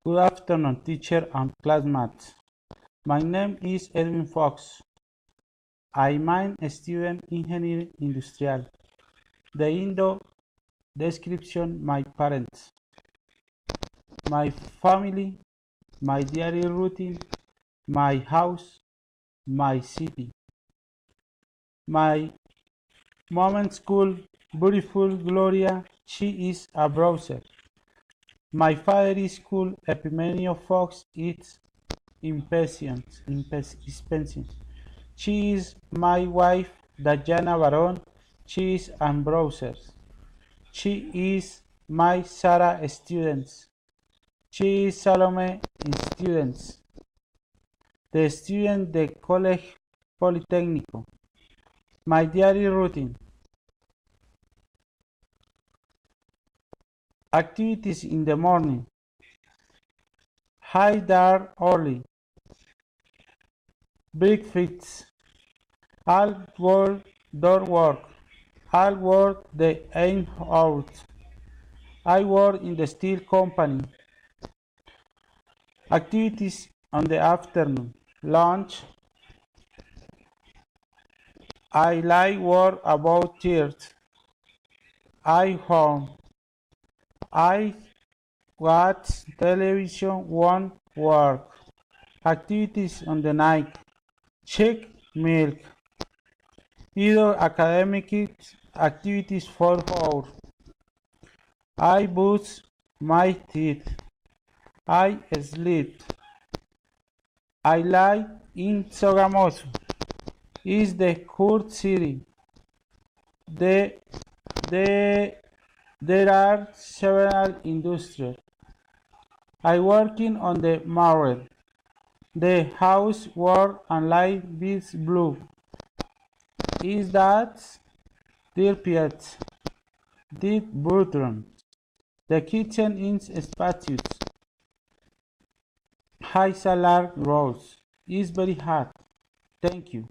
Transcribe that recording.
Good afternoon, teacher and classmates. My name is Edwin Fox. I'm a student engineer industrial. The Indo description: my parents, my family, my daily routine, my house, my city, my moment school, beautiful Gloria, she is a browser. My father is cool, Epimenio Fox is impatient. She is my wife, Dayana Baron. She is an browser. She is my Sarah students. She is Salome in students. The student de College Politécnico. My daily routine. Activities in the morning. High there early. Breakfast. All work, door work. All work the aim out. I work in the steel company. Activities on the afternoon. Lunch. I like work about church. I home. I watch television, one work. Activities on the night. Check milk. Either academic activities for hours. I brush my teeth. I sleep. I live in Sogamoso. Is the court city. The, there are several industries. I working on the market. The house work and light is blue. Is that their pet? Deep bathroom. The kitchen is spacious. High salad rolls. Is very hot. Thank you.